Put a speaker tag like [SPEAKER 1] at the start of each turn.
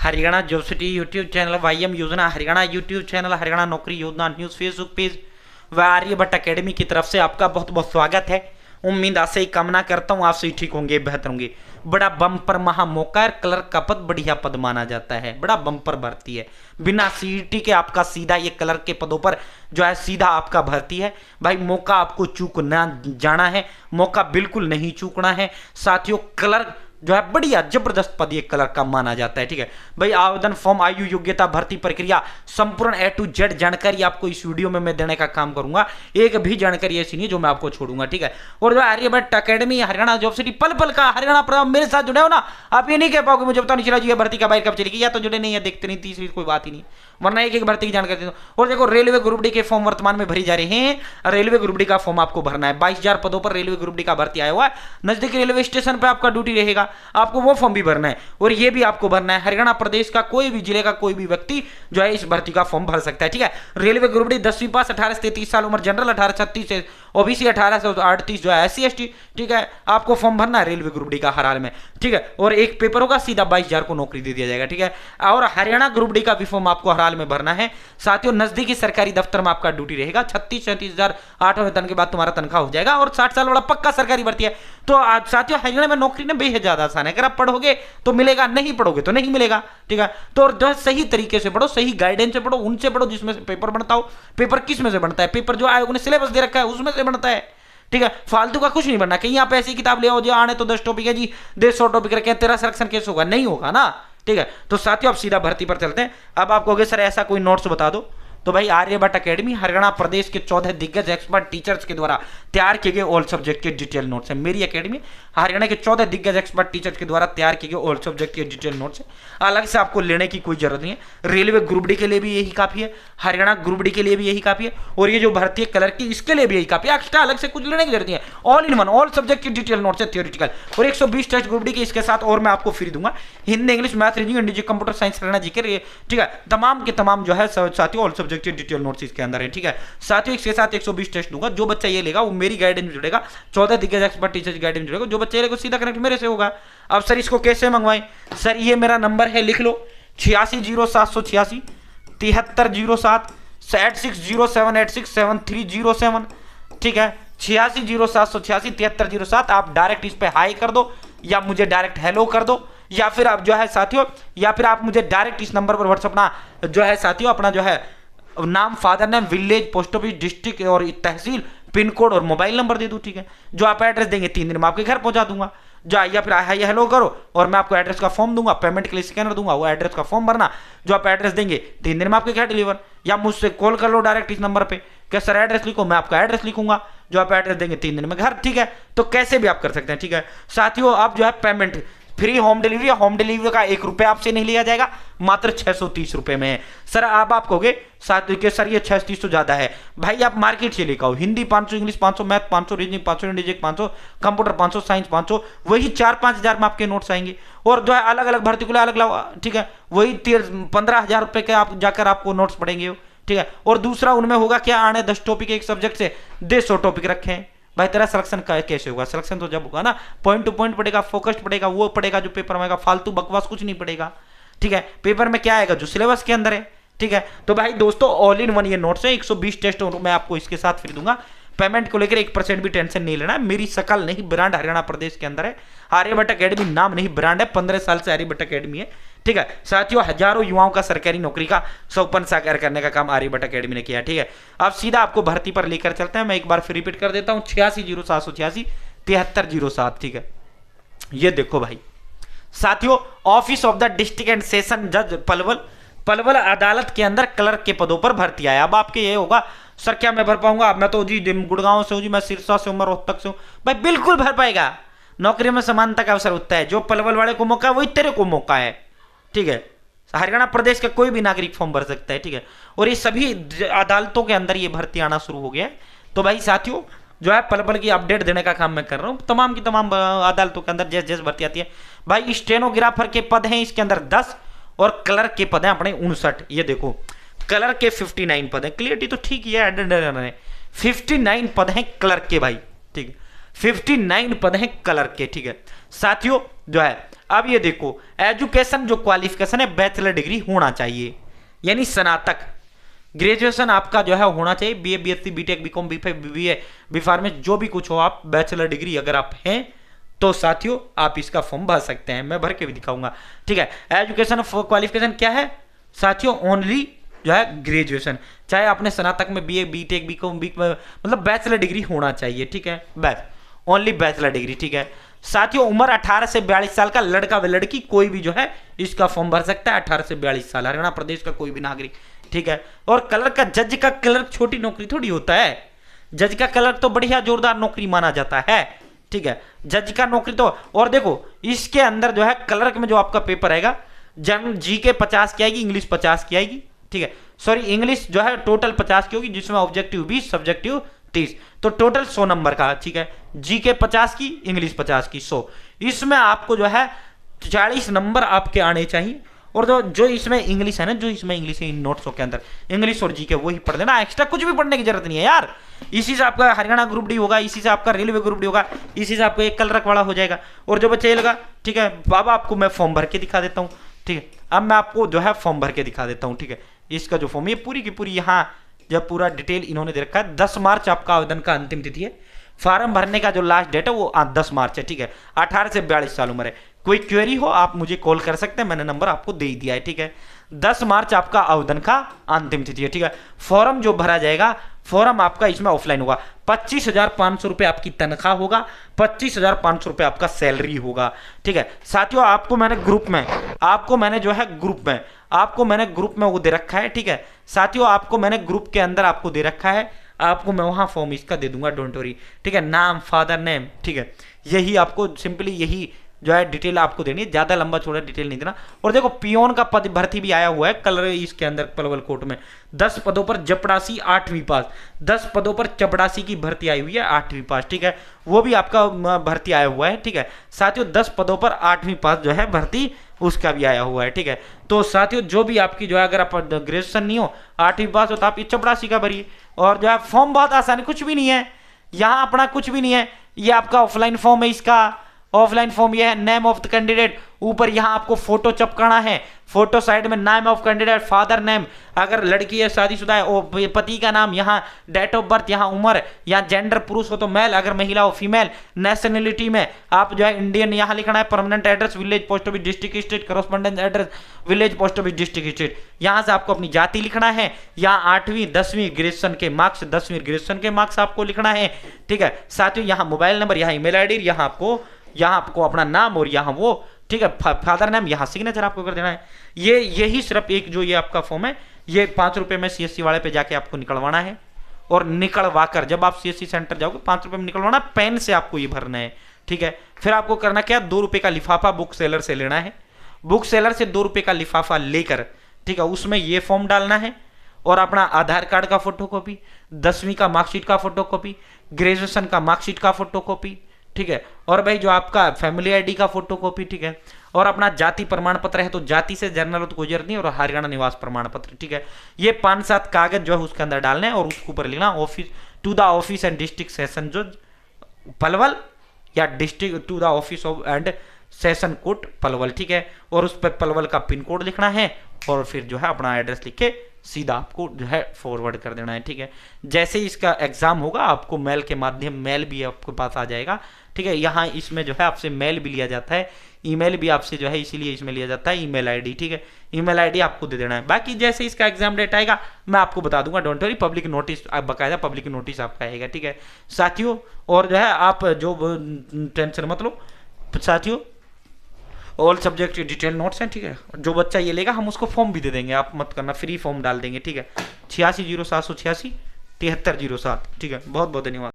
[SPEAKER 1] Haryana job city YouTube channel, Y M योजना Haryana YouTube channel, Haryana नौकरी योजना न्यूज़ फेसबुक पेज व आर्यभट्ट अकेडमी की तरफ से आपका बहुत बहुत स्वागत है। उम्मीद आशा ही कामना करता हूँ आप सही ठीक होंगे, बेहतर होंगे। बड़ा बम्पर महा मौका है, क्लर्क का पद बढ़िया पद माना जाता है, बड़ा बम्पर भर्ती है। बिना सीईटी के आपका सीधा ये क्लर्क के पदों पर जो है सीधा आपका भर्ती है। भाई मौका आपको चूकना जाना है, मौका बिल्कुल नहीं चूकना है साथियों। क्लर्क जो है बढ़िया जबरदस्त पद ये क्लर्क का माना जाता है, ठीक है भाई। आवेदन फॉर्म, आयु, योग्यता, भर्ती प्रक्रिया, संपूर्ण A to Z जानकारी आपको इस वीडियो में मैं देने का काम करूंगा। एक भी जानकारी ऐसी नहीं जो मैं आपको छोड़ूंगा, ठीक है। और जो Aryabhatta academy, Haryana job city, पल पल का हरियाणा प्रभाव, मेरे साथ जुड़े हो ना, आप ये नहीं कह पाओगे मुझे पता नहीं चला जी भर्ती का बाहर कब चलेगी, या तो जुड़े नहीं है, देखते नहीं, तीसरी कोई बात ही नहीं, वरना एक एक भर्ती की जानकारी दे दो। और देखो रेलवे ग्रुप डी के फॉर्म वर्तमान में भरी जा रहे हैं। रेलवे ग्रुप डी का फॉर्म आपको भरना है। 22,000 पदों पर रेलवे ग्रुप डी का भर्ती आया हुआ है। नजदीकी रेलवे स्टेशन पर आपका ड्यूटी रहेगा, आपको वो फॉर्म भी भरना है और ये भी आपको भरना है। हरियाणा प्रदेश का कोई भी जिले का कोई भी व्यक्ति जो है इस भर्ती का फॉर्म भर सकता है, ठीक है। रेलवे ग्रुप डी 10वीं पास, 18 से 33 साल उम्र, जनरल 18 से 36 से, ओबीसी 18 से 38 जो है SC ST, ठीक है। आपको फॉर्म भरना है रेलवे ग्रुप डी का हर हाल में, ठीक है। और एक पेपर होगा, सीधा 22,000 को नौकरी दे दिया जाएगा, ठीक है। और हरियाणा ग्रुप डी का भी फॉर्म आपको हर हाल में भरना है साथियों। नजदीकी सरकारी दफ्तर में आपका ड्यूटी रहेगा। 36-37,000 8वें वेतन के बाद तुम्हारा तनख्वाह हो जाएगा और 60 साल वाला पक्का सरकारी भर्ती है। तो साथियों हरियाणा में नौकरी ना बेहद ज्यादा आसान है। अगर आप पढ़ोगे तो मिलेगा, नहीं पढ़ोगे तो नहीं मिलेगा, ठीक है। तो जो है सही तरीके से पढ़ो, सही गाइडेंस से पढ़ो, उनसे पढ़ो जिसमें से पेपर बनता हो। पेपर किस में से बनता है? पेपर जो आयोग ने सिलेबस दे रखा है उसमें से बनता है, ठीक है। फालतू का कुछ नहीं बनना। कहीं आप ऐसी किताब ले आओ जो आने तो 10 टॉपिक है जी, 150 टॉपिक रखे हैं, तेरा सिलेक्शन कैसे होगा? नहीं होगा ना, ठीक है। तो साथियों आप सीधा भर्ती पर चलते हैं। अब आप कहोगे सर ऐसा कोई नोट्स बता दो, तो भाई आर्यभट्ट अकेडमी हरियाणा प्रदेश के 14 दिग्गज एक्सपर्ट टीचर्स के द्वारा तैयार किए गए ऑल सब्जेक्ट के डिटेल नोट्स है। मेरी अकेडमी हरियाणा के 14 दिग्गज एक्सपर्ट टीचर्स के द्वारा तैयार किए गए ऑल सब्जेक्ट के डिटेल नोट्स है। अलग से आपको लेने की कोई जरूरत नहीं है। रेलवे ग्रुप डी के लिए भी यही काफी है, हरियाणा ग्रुप डी के लिए भी यही काफी है, और ये जो भर्ती है क्लर्क की इसके लिए भी यही काफी है। एक्स्ट्रा अलग से कुछ लेने की जरूरत नहीं है। All in one all subject के डिटेल नोट्स है, थियोरिटिकल। और 120 टेस्ट ग्रुप डी के इसके साथ और मैं आपको फ्री दूंगा। Hindi, English, math, reasoning, English, computer science, Haryana G K, ठीक है। तमाम के तमाम जो है साथियों ऑल सब्जेक्ट के डिटेल नोट्स के अंदर है, ठीक है। साथियों इसके साथ 120 टेस्ट दूंगा। जो बच्चा ये लेगा वो मेरी गाइडेंस में जुड़ेगा, 14 दिग्गज एक्सपर्ट टीचर की गाइडेंस में जुड़ेगा। जो बच्चा लेगा सीधा कनेक्ट मेरे से होगा। अब सर इसको कैसे मंगवाएं? सर ये मेरा नंबर है, लिख लो 860786 7307 8607867307, ठीक है। 860786 7307। आप डायरेक्ट इस पे हाई कर दो या मुझे डायरेक्ट हेलो कर दो, या फिर आप जो है साथियों, या फिर आप मुझे डायरेक्ट इस नंबर पर व्हाट्सएप अपना जो है साथियों अपना जो है नाम, father name, village, post office, district और तहसील, पिन कोड और मोबाइल नंबर दे दूं, ठीक है। जो आप एड्रेस देंगे 3 दिन में आपके घर पहुंचा दूंगा। या फिर हाई हेलो करो और मैं आपको एड्रेस का फॉर्म दूंगा, पेमेंट के लिए स्कैनर दूंगा, वो एड्रेस का फॉर्म भरना, जो आप एड्रेस देंगे 3 दिन में आपके घर डिलीवर। या मुझसे कॉल कर लो डायरेक्ट इस नंबर पे, क्या सर एड्रेस लिखो, मैं आपका एड्रेस लिखूंगा, जो आप एड्रेस देंगे 3 दिन में घर, ठीक है। तो कैसे भी आप कर सकते हैं, ठीक है। साथियों आप जो है payment free home delivery, home delivery का 1 रुपया आपसे नहीं लिया जाएगा, मात्र 630 रुपए में है। सर आप कहोगे साथ के सर ये 630 तो ज्यादा है। भाई आप मार्केट से लेकर आओ, Hindi 500, English 500, math 500, reasoning 500, इंडिजिक 500, computer 500, science 500, वही 4-5 हजार में आपके नोट्स आएंगे। और जो है अलग अलग भर्ती के लिए अलग, ठीक है, वही 15,000 रुपए के आप जाकर आपको नोट्स पढ़ेंगे, ठीक है। और दूसरा उनमें होगा क्या, आने 10 टॉपिक एक सब्जेक्ट से 150 टॉपिक रखे हैं। भाई तेरा सिलेक्शन कैसे होगा? सिलेक्शन तो जब होगा ना, पॉइंट टू पॉइंट पड़ेगा, फोकस्ड पड़ेगा, वो पड़ेगा जो पेपर में आएगा, फालतू बकवास कुछ नहीं पड़ेगा, ठीक है। पेपर में क्या आएगा? जो सिलेबस के अंदर है, ठीक है। तो भाई दोस्तों ऑल इन वन ये नोट्स है, 120 टेस्ट मैं आपको इसके साथ फ्री दूंगा। पेमेंट को लेकर 1% भी टेंशन नहीं लेना। मेरी शकल नहीं, ब्रांड हरियाणा प्रदेश के अंदर है। आर्यभट्ट अकेडमी नाम नहीं, ब्रांड है। 15 साल से आर्यभट्ट अकेडमी है, ठीक है। साथियों हजारों युवाओं का सरकारी नौकरी का सपन साकार करने का काम आर्यभट्ट अकेडमी ने किया, ठीक है। अब सीधा आपको भर्ती पर लेकर चलते हैं। मैं एक बार फिर रिपीट कर देता हूं, 860786 7307, ठीक है। ये देखो भाई साथियों, office of the district and session जज पलवल अदालत के अंदर क्लर्क के पदों पर भर्ती आया। अब आपके ये होगा सर क्या मैं भर पाऊंगा? मैं तो जी गुड़गांव से हूं जी, मैं सिरसा से हूं, मैं रोहतक से हूं। भाई बिल्कुल भर पाएगा। नौकरी में समानता का अवसर होता है। जो पलवल वाले को मौका है वही तेरे को मौका है, ठीक है। हरियाणा प्रदेश का कोई भी नागरिक फॉर्म भर सकता है, ठीक है। और ये सभी अदालतों के अंदर ये भर्ती आना शुरू हो गया है। तो भाई साथियों जो है पल पल की अपडेट देने का काम मैं कर रहा हूँ। तमाम की तमाम अदालतों के अंदर जैसे जैसे भर्ती आती है। भाई स्टेनोग्राफर के पद हैं इसके अंदर 10 और क्लर्क के पद हैं अपने 59। ये देखो क्लर्क के 59 पद हैं। क्लियरिटी तो ठीक ही है, 59 पद हैं क्लर्क के भाई, ठीक है। 59 पद हैं कलर के, ठीक है साथियों। जो है अब ये देखो, एजुकेशन जो क्वालिफिकेशन है बैचलर डिग्री होना चाहिए, यानी स्नातक ग्रेजुएशन आपका जो है होना चाहिए। BA, BSc, BTech, BCom, BA, BPharma जो भी कुछ हो आप, बैचलर डिग्री अगर आप हैं तो साथियों आप इसका फॉर्म भर सकते हैं, मैं भर के भी दिखाऊंगा, ठीक है। एजुकेशन क्वालिफिकेशन क्या है साथियों? ओनली जो है ग्रेजुएशन, चाहे आपने स्नातक में बीए, बीटेक, बीकॉम, मतलब बैचलर डिग्री होना चाहिए, ठीक है, बस ओनली बैचलर डिग्री, ठीक है साथियों। उम्र 18 से 42 साल का लड़का व लड़की कोई भी जो है इसका फॉर्म भर सकता है, 18 से 42 साल, हरियाणा प्रदेश का कोई भी नागरिक, ठीक है। और कलर का, जज का क्लर्क छोटी नौकरी थोड़ी होता है, जज का क्लर्क तो बढ़िया जोरदार नौकरी माना जाता है, ठीक है। जज का नौकरी तो, और देखो इसके अंदर जो है क्लर्क में जो आपका पेपर आएगा, जनरल जीके 50 की आएगी, इंग्लिश 50 की आएगी, ठीक है। सॉरी इंग्लिश जो है टोटल 50 की होगी, जिसमें ऑब्जेक्टिव 20, सब्जेक्टिव 30, तो टोटल 100 नंबर का, ठीक है। जीके 50 की, इंग्लिश 50 की, 100। इसमें आपको जो है 40 नंबर आपके आने चाहिए। और जो इसमें इंग्लिश है ना, जो इसमें इंग्लिश है इन नोट्सों के अंदर, इंग्लिश और जीके वही पढ़ लेना, एक्स्ट्रा कुछ भी पढ़ने की जरूरत नहीं है यार। इसी से आपका हरियाणा ग्रुप डी होगा, इसी से आपका रेलवे ग्रुप डी होगा, इसी से आपको एक क्लर्क वाला हो जाएगा। और जो बच्चे लगा, ठीक है बाबा आपको मैं फॉर्म भर के दिखा देता हूँ, ठीक है। अब मैं आपको जो है फॉर्म भर के दिखा देता हूँ, ठीक है। इसका जो फॉर्म, ये पूरी की पूरी यहाँ जब पूरा डिटेल इन्होंने दे रखा है। 10 मार्च आपका आवेदन का अंतिम तिथि है। फॉर्म भरने का जो लास्ट डेट है वो 10 मार्च है, ठीक है। 18 से 42 साल उम्र है। कोई क्वेरी हो आप मुझे कॉल कर सकते हैं, मैंने नंबर आपको दे ही दिया है, ठीक है। 10 मार्च आपका आवेदन का अंतिम तिथि है, ठीक है। फॉर्म जो भरा जाएगा, फॉर्म आपका इसमें ऑफलाइन होगा। 25,500 रुपये आपकी तनख्वाह होगा, 25,500 रुपये आपका सैलरी होगा, ठीक है साथियों। आपको मैंने ग्रुप में, आपको मैंने जो है ग्रुप में वो दे रखा है, ठीक है साथियों। आपको मैंने ग्रुप के अंदर आपको दे रखा है, आपको मैं वहां फॉर्म इसका दे दूंगा, डोंट वरी, ठीक है। नाम, फादर नेम, ठीक है, यही आपको सिंपली यही जो है डिटेल आपको देनी है, ज्यादा लंबा छोड़ा डिटेल नहीं देना। और देखो पियोन का पद भर्ती भी आया हुआ है कलर इसके अंदर पलवल कोर्ट में। 10 पदों पर चपड़ासी 8वीं पास, 10 पदों पर चपड़ासी की भर्ती आई हुई है 8वीं पास, ठीक है। वो भी आपका भर्ती आया हुआ है, ठीक है साथियों। 10 पदों पर 8वीं पास जो है भर्ती, उसका भी आया हुआ है, ठीक है। तो साथियों जो भी आपकी जो है, अगर आप ग्रेजुएशन नहीं हो, 8वीं पास हो, तो आप ये चपड़ासी का भरिए। और जो है फॉर्म बहुत आसान है, कुछ भी नहीं है यहाँ, अपना कुछ भी नहीं है। ये आपका ऑफलाइन फॉर्म है, इसका ऑफलाइन फॉर्म ये है। नेम ऑफ द कैंडिडेट, ऊपर यहाँ आपको फोटो चिपकाना है, फोटो साइड में name of candidate, father name, अगर लड़की है शादीशुदा है पति का नाम, यहाँ डेट ऑफ बर्थ, यहाँ उम्र, यहाँ जेंडर पुरुष हो तो मेल, अगर महिला हो फीमेल, नेशनलिटी में आप जो है इंडियन यहाँ लिखना है। Permanent address village post office district state, correspondence address village post office district state, यहाँ से आपको अपनी जाति लिखना है। यहाँ 8वीं 10वीं ग्रेजुएशन के मार्क्स, 10वीं ग्रेजुएशन के मार्क्स आपको लिखना है, ठीक है साथियों। यहाँ मोबाइल नंबर, यहाँ ईमेल आईडी, यहाँ आपको अपना नाम, और यहाँ वो, ठीक है फादर नेम, यहाँ सिग्नेचर आपको कर देना है। यही सिर्फ एक जो ये आपका फॉर्म है, ये 5 रुपए में CSC वाले पे जाके आपको निकलवाना है। और निकलवा कर जब आप CSC सेंटर जाओगे 5 रुपए में निकलवाना, पेन से आपको ये भरना है, ठीक है। फिर आपको करना क्या, 2 रुपए का लिफाफा बुक सेलर से लेना है। बुक सेलर से 2 रुपए का लिफाफा लेकर, ठीक है, उसमें ये फॉर्म डालना है। और अपना आधार कार्ड का फोटोकॉपी, 10वीं का मार्कशीट का फोटोकॉपी, ग्रेजुएशन का मार्कशीट का फोटोकॉपी, ठीक है। और भाई जो आपका फैमिली आईडी का फोटोकॉपी, ठीक है। और अपना जाति प्रमाण पत्र है तो जाति से जनरल हो तो कोई जरूरत नहीं, और हरियाणा निवास प्रमाण पत्र, ठीक है। ये 5-7 कागज जो है उसके अंदर डालने हैं, और उसके ऊपर लिखना office to the office and district session जज पलवल, या district to the office of and session court Palwal, ठीक है। और उस पर पलवल का पिन कोड लिखना है, और फिर जो है अपना एड्रेस लिख के सीधा आपको जो है फॉरवर्ड कर देना है, ठीक है। जैसे ही इसका एग्जाम होगा आपको मेल के माध्यम, मेल भी आपके पास आ जाएगा, ठीक है। यहाँ इसमें जो है आपसे मेल भी लिया जाता है, ईमेल भी आपसे जो है इसीलिए इसमें लिया जाता है, ईमेल आईडी, ठीक है। ईमेल आईडी आपको दे देना है। बाकी जैसे इसका एग्जाम डेट आएगा मैं आपको बता दूंगा, डोंट वरी। पब्लिक नोटिस, बाकायदा पब्लिक नोटिस आपका आएगा, ठीक है साथियों। और जो है आप जो टेंशन मत लो साथियों, ऑल सब्जेक्ट डिटेल नोट्स हैं, ठीक है। जो बच्चा ये लेगा हम उसको फॉर्म भी दे देंगे, आप मत करना, फ्री फॉर्म डाल देंगे, ठीक है। 860786 7307, ठीक है। बहुत बहुत धन्यवाद।